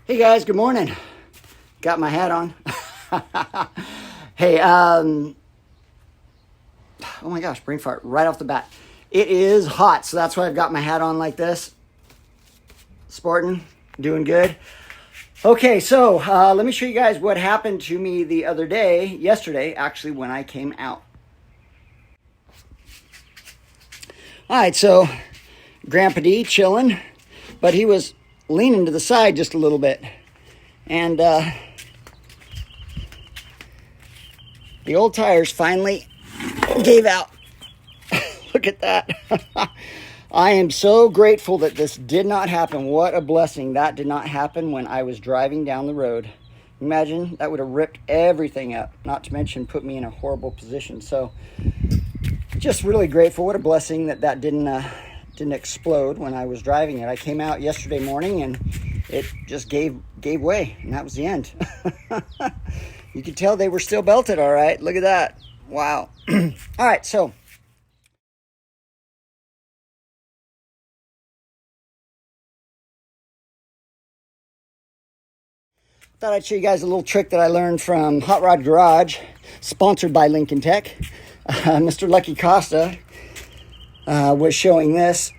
Hey guys, good morning. Got my hat on. Hey, oh my gosh, brain fart right off the bat. It is hot, so that's why I've got my hat on like this. Sporting, doing good. Okay, so let me show you guys what happened to me the other day, yesterday, actually, when I came out. All right, so Grandpa D chilling, but he was leaning to the side just a little bit. And the old tires finally gave out. Look at that. I am so grateful that this did not happen. What a blessing. That did not happen when I was driving down the road. Imagine, that would have ripped everything up, not to mention put me in a horrible position. So just really grateful. What a blessing that didn't explode when I was driving it. I came out yesterday morning and it just gave way, and that was the end. You could tell they were still belted, all right. Look at that. Wow. All right, so thought I'd show you guys a little trick that I learned from Hot Rod Garage, sponsored by Lincoln Tech. Mr. Lucky Costa was showing this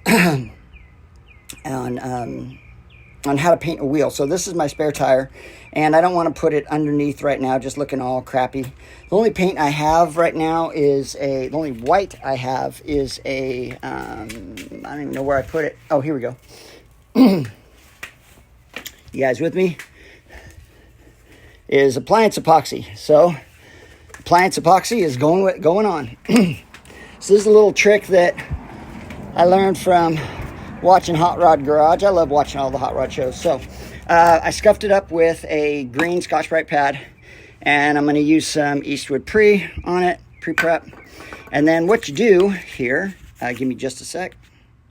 on how to paint a wheel. So this is my spare tire, and I don't want to put it underneath right now, just looking all crappy. The only paint I have right now is the only white I have is I don't even know where I put it. Oh, here we go. You guys with me? Is appliance epoxy. So appliance epoxy is going on. So this is a little trick that I learned from watching Hot Rod Garage. I love watching all the hot rod shows. So I scuffed it up with a green Scotch-Brite pad, and I'm going to use some Eastwood Pre on it, pre-prep. And then what you do here, give me just a sec.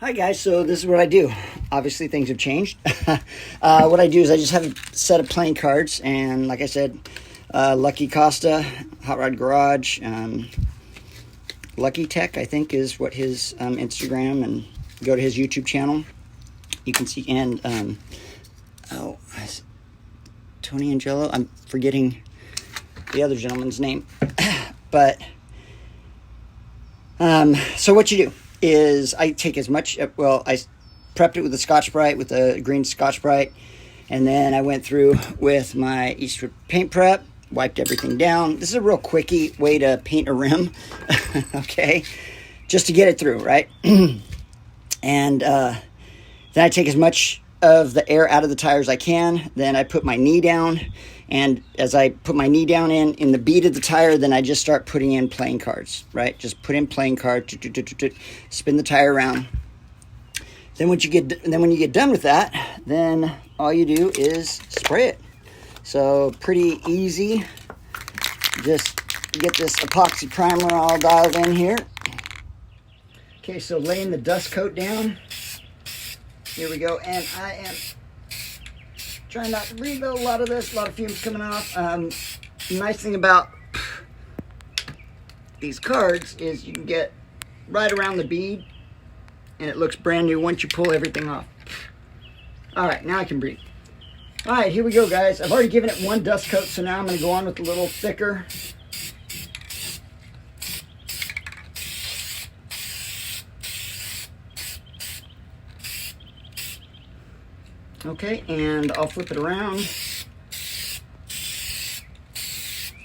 Hi guys, so this is what I do. Obviously things have changed. What I do is I just have a set of playing cards, and like I said, Lucky Costa, Hot Rod Garage, Lucky Tech, I think is what his Instagram, and go to his YouTube channel. You can see, and Tony Angelo. I'm forgetting the other gentleman's name. But so what you do is I take as much, I prepped it with the Scotch-Brite, with the green Scotch-Brite, and then I went through with my Eastwood paint prep, wiped everything down. This is a real quickie way to paint a rim, okay? Just to get it through, right? And then I take as much of the air out of the tire as I can. Then I put my knee down, and as I put my knee down in the bead of the tire, then I just start putting in playing cards, right? Just put in playing cards, spin the tire around. Then when you get done with that, then all you do is spray it. So pretty easy. Just get this epoxy primer all dialed in here. Okay, so laying the dust coat down. Here we go, and I am trying not to breathe a lot of this, a lot of fumes coming off. The nice thing about these cards is you can get right around the bead, and it looks brand new once you pull everything off. All right, now I can breathe. All right, here we go, guys. I've already given it one dust coat, so now I'm going to go on with a little thicker. Okay, and I'll flip it around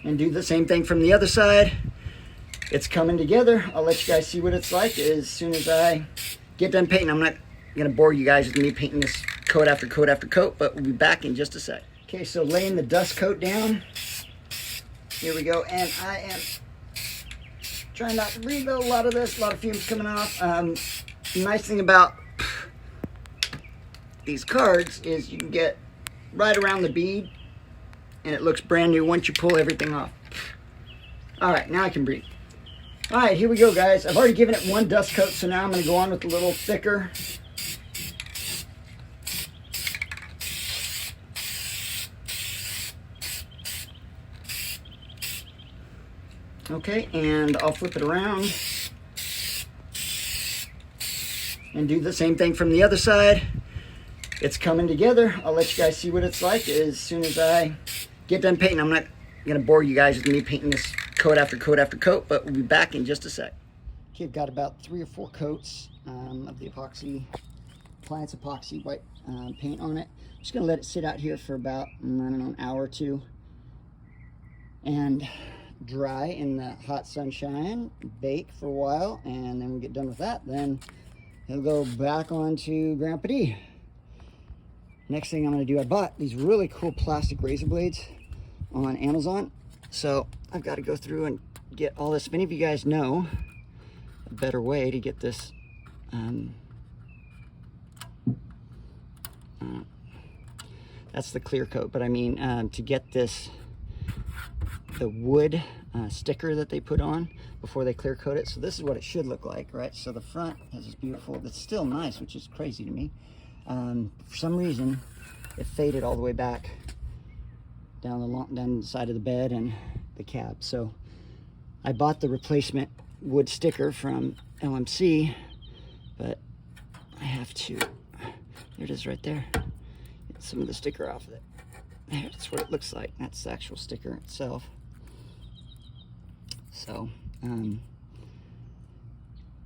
and do the same thing from the other side. It's coming together. I'll let you guys see what it's like as soon as I get done painting. I'm not going to bore you guys with me painting this coat after coat after coat, but we'll be back in just a sec. Okay, so laying the dust coat down. Here we go, and I am trying not to breathe a lot of this, a lot of fumes coming off. The nice thing about these cards is you can get right around the bead, and it looks brand new once you pull everything off. All right, now I can breathe. All right, here we go, guys. I've already given it one dust coat, so now I'm going to go on with a little thicker. Okay, and I'll flip it around and do the same thing from the other side. it's coming together. I'll let you guys see what it's like as soon as I get done painting. I'm not gonna bore you guys with me painting this coat after coat after coat, but we'll be back in just a sec. Okay, I've got about 3 or 4 coats of the epoxy, appliance epoxy white paint on it. I'm just gonna let it sit out here for about, I don't know, an hour or two and dry in the hot sunshine, bake for a while, and then when we get done with that, then it'll go back onto Grandpa D. Next thing I'm gonna do, I bought these really cool plastic razor blades on Amazon. So I've got to go through and get all this. If any of you guys know a better way to get this, that's the clear coat, but I mean to get this, the wood sticker that they put on before they clear coat it. So this is what it should look like, right? So the front has this beautiful, it's still nice, which is crazy to me. For some reason, it faded all the way back down the side of the bed and the cab. So I bought the replacement wood sticker from LMC, but I have to, there it is right there, get some of the sticker off of it. That's what it looks like. That's the actual sticker itself. So I'm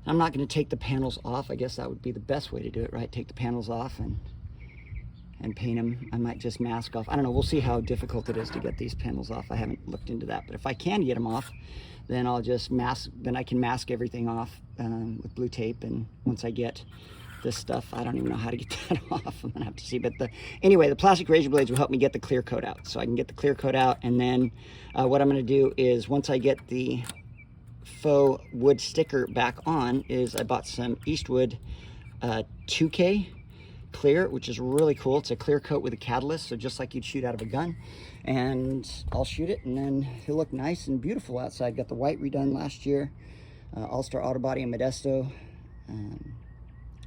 not going to take the panels off. I guess that would be the best way to do it, right? Take the panels off and paint them. I might just mask off. I don't know. We'll see how difficult it is to get these panels off. I haven't looked into that. But if I can get them off, then I'll just mask. Then I can mask everything off with blue tape. And once I get this stuff, I don't even know how to get that off. I'm going to have to see. But anyway, the plastic razor blades will help me get the clear coat out. So I can get the clear coat out. And then what I'm going to do is once I get the faux wood sticker back on is I bought some Eastwood 2K clear, which is really cool. It's a clear coat with a catalyst, so just like you'd shoot out of a gun. And I'll shoot it and then it'll look nice and beautiful outside. Got the white redone last year, All-Star Auto Body and Modesto.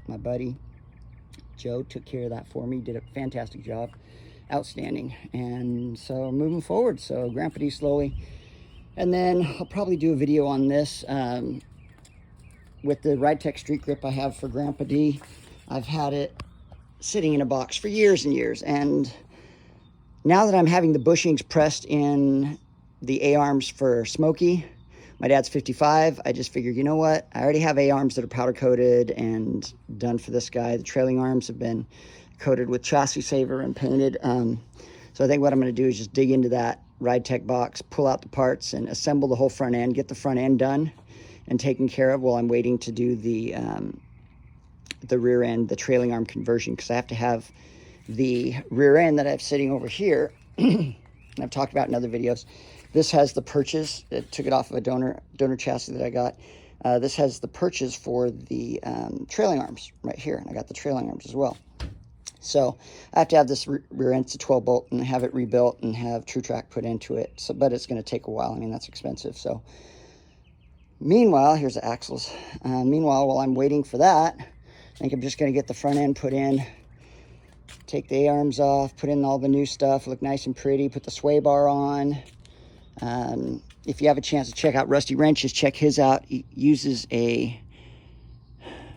My buddy Joe took care of that for me, did a fantastic job, outstanding. And so moving forward, so Grandpa D slowly. And then I'll probably do a video on this with the Ride-Tech Street Grip I have for Grandpa D. I've had it sitting in a box for years and years, and now that I'm having the bushings pressed in the A-arms for Smokey, my dad's 55, I just figured, you know what, I already have A-arms that are powder coated and done for this guy. The trailing arms have been coated with chassis saver and painted. So I think what I'm going to do is just dig into that Ride-Tech box, pull out the parts and assemble the whole front end, get the front end done and taken care of while I'm waiting to do the rear end, the trailing arm conversion, because I have to have the rear end that I have sitting over here, and I've talked about in other videos. This has the perches. It took it off of a donor chassis that I got. This has the perches for the trailing arms right here, and I got the trailing arms as well. So I have to have this rear end, it's a 12 bolt, and have it rebuilt and have True Track put into it. So, but it's going to take a while. I mean, that's expensive. So meanwhile, here's the axles. Meanwhile, while I'm waiting for that, I think I'm just going to get the front end put in, take the A-arms off, put in all the new stuff, look nice and pretty, put the sway bar on. If you have a chance to check out Rusty Wrenches, check his out. He uses a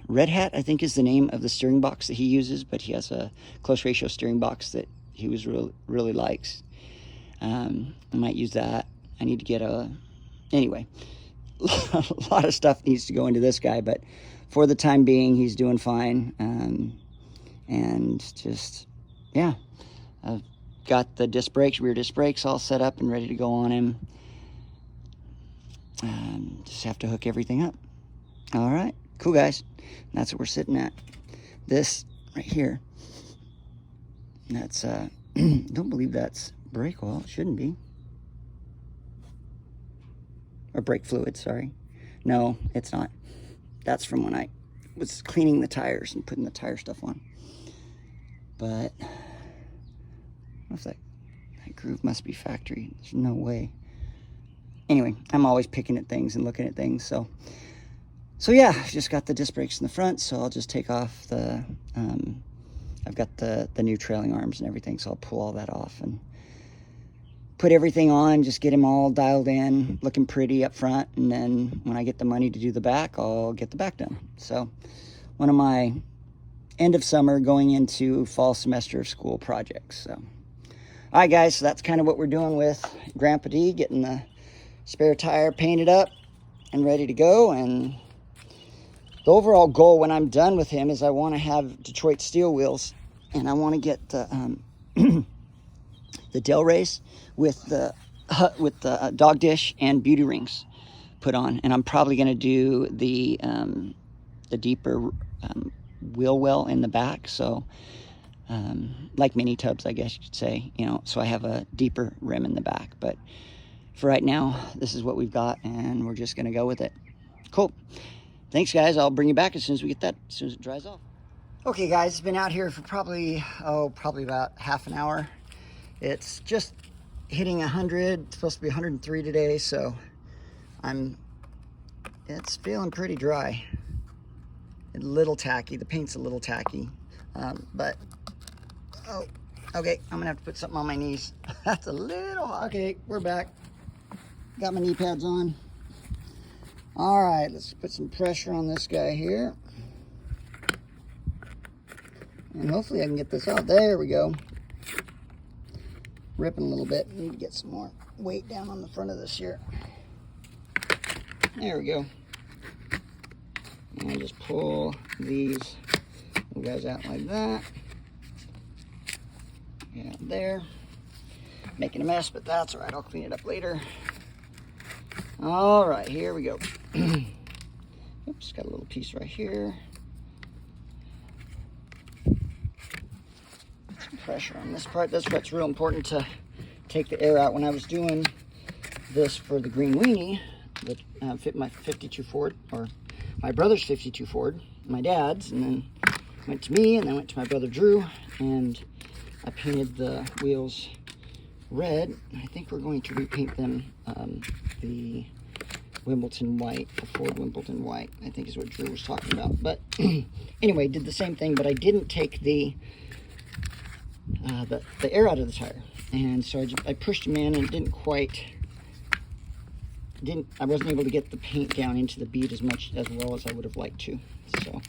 Red Hat, I think is the name of the steering box that he uses, but he has a close ratio steering box that he really likes. I might use that. I need to get anyway, a lot of stuff needs to go into this guy, but for the time being, he's doing fine. And just, yeah, I've got the disc brakes, rear disc brakes all set up and ready to go on him. Just have to hook everything up. All right, cool guys. That's what we're sitting at. This right here, that's, don't believe that's brake oil. It shouldn't be. Or brake fluid, sorry. No, it's not. That's from when I was cleaning the tires and putting the tire stuff on. But I don't know if that groove must be factory. There's no way. Anyway, I'm always picking at things and looking at things. So yeah, I've just got the disc brakes in the front. So I'll just take off the, I've got the new trailing arms and everything. So I'll pull all that off and put everything on, just get them all dialed in, looking pretty up front. And then when I get the money to do the back, I'll get the back done. So one of my end of summer, going into fall semester of school projects. So, all right, guys, so that's kind of what we're doing with Grandpa D, getting the spare tire painted up and ready to go. And the overall goal when I'm done with him is I want to have Detroit steel wheels, and I want to get the the Del Rays with the dog dish and beauty rings put on. And I'm probably going to do the deeper wheel well in the back, so like mini tubs, I guess you could say, you know, so I have a deeper rim in the back. But for right now, this is what we've got, and we're just going to go with it. Cool. Thanks, guys. I'll bring you back as soon as we get that, as soon as it dries off. Okay, guys, it's been out here for probably about half an hour. It's just hitting 100. It's supposed to be 103 today, so it's feeling pretty dry. A little tacky. The paint's a little tacky, but okay. I'm gonna have to put something on my knees. That's a little. Okay, we're back. Got my knee pads on. All right, let's put some pressure on this guy here. And hopefully I can get this out. There we go. Ripping a little bit. Need to get some more weight down on the front of this here. There we go. And just pull these little guys out like that. Yeah, there. Making a mess, but that's all right. I'll clean it up later. All right, here we go. Oops, got a little piece right here. Some pressure on this part. That's what's real important, to take the air out. When I was doing this for the green weenie, that fit my 52 Ford, or my brother's 52 Ford, my dad's, and then went to me, and then went to my brother Drew, and I painted the wheels red. I think we're going to repaint them the Wimbledon white, the Ford Wimbledon white, I think is what Drew was talking about. But anyway, did the same thing, but I didn't take the air out of the tire, and so I pushed them in, and it didn't quite. I wasn't able to get the paint down into the bead as well as I would have liked to. So,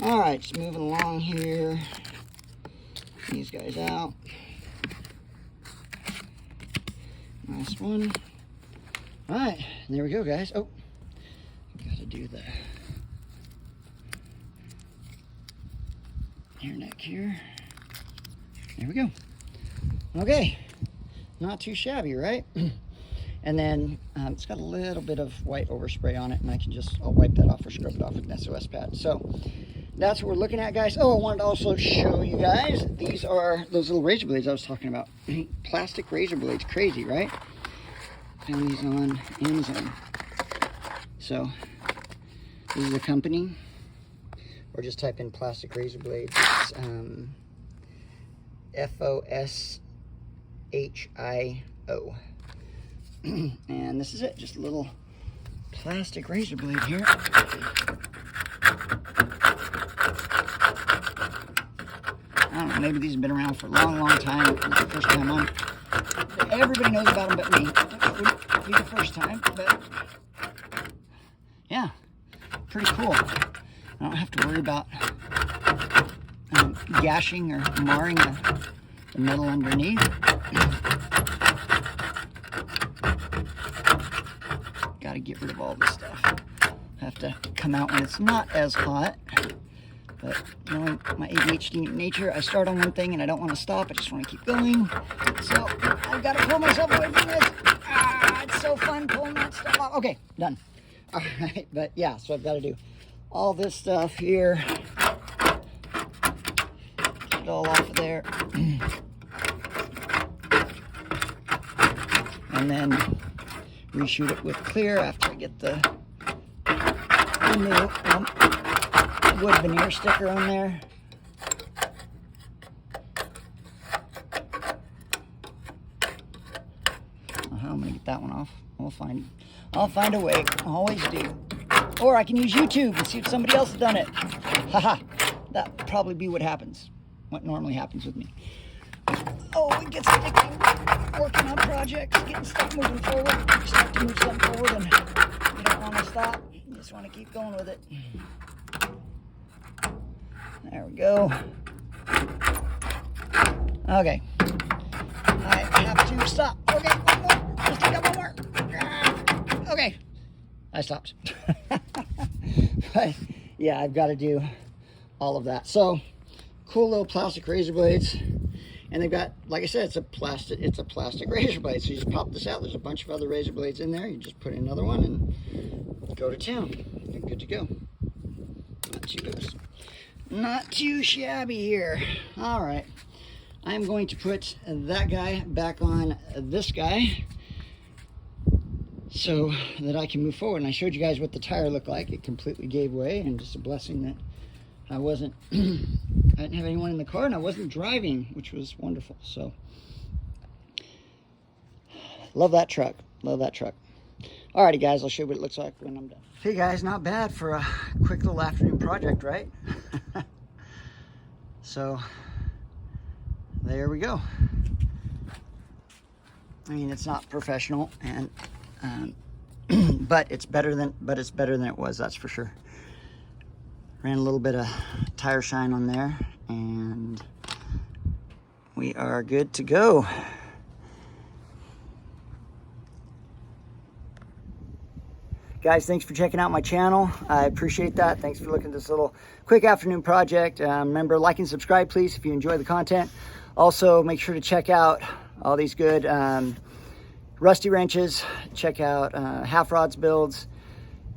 all right, just moving along here. These guys out. Last one. All right, there we go, guys. Oh, gotta do the hair neck here. There we go. Okay, not too shabby, right? And then it's got a little bit of white overspray on it, and I'll wipe that off or scrub it off with an SOS pad. So that's what we're looking at, guys. Oh, I wanted to also show you guys, these are those little razor blades I was talking about. Plastic razor blades, crazy, right? Found these on Amazon. So this is the company, or just type in plastic razor blades. It's FOSHIO. And this is it, just a little plastic razor blade here. I don't know, maybe these have been around for a long, long time. It's the first time everybody knows about them but me. It wouldn't be the first time, but yeah, pretty cool. I don't have to worry about gashing or marring the metal underneath. Got to get rid of all this stuff. Have to come out when it's not as hot. But knowing my ADHD nature, I start on one thing and I don't want to stop. I just want to keep going. So I've got to pull myself away from this. It's so fun pulling that stuff off. Okay, done. All right, but yeah, so I've got to do all this stuff here. Get it all off of there. And then reshoot it with clear after I get the new wood veneer sticker on there. How am I gonna get that one off? I'll find a way. Always do. Or I can use YouTube and see if somebody else has done it. Haha. That'd probably be what happens. What normally happens with me. Oh, it gets addicting. Working on projects, getting stuff moving forward. You start to move something forward and you don't want to stop. You just want to keep going with it. There we go. Okay. I have to stop. Okay, one more. Let's take one more. Okay. I stopped. But yeah, I've got to do all of that. So cool little plastic razor blades. And they've got, like I said, it's a plastic razor blade. So you just pop this out. There's a bunch of other razor blades in there. You just put in another one and go to town. You're good to go. Not too shabby here. All right. I'm going to put that guy back on this guy so that I can move forward. And I showed you guys what the tire looked like. It completely gave way, and just a blessing that I wasn't, I didn't have anyone in the car and I wasn't driving, which was wonderful. So, love that truck. Love that truck. Alrighty, guys, I'll show you what it looks like when I'm done. Hey, guys, not bad for a quick little afternoon project, right? So, there we go. I mean, it's not professional, and but it's better than it was. That's for sure. Ran a little bit of tire shine on there, and we are good to go. Guys, thanks for checking out my channel. I appreciate that. Thanks for looking at this little quick afternoon project. Remember, like and subscribe, please, if you enjoy the content. Also, make sure to check out all these good rusty wrenches. Check out half rods builds.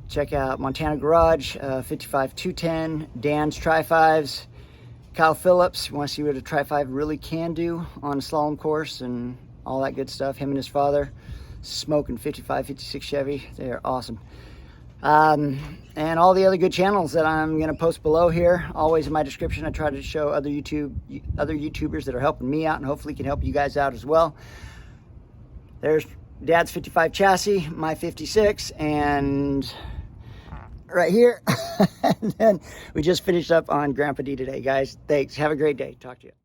Check out Montana Garage, 55-210, Dan's Tri-5s, Kyle Phillips. You want to see what a Tri-5 really can do on a slalom course and all that good stuff. Him and his father smoking 55, 56 Chevy. They're awesome. And all the other good channels that I'm going to post below here, always in my description. I try to show other YouTubers that are helping me out and hopefully can help you guys out as well. There's Dad's 55 chassis, my 56, and right here. And then we just finished up on Grandpa D today, guys. Thanks. Have a great day. Talk to you.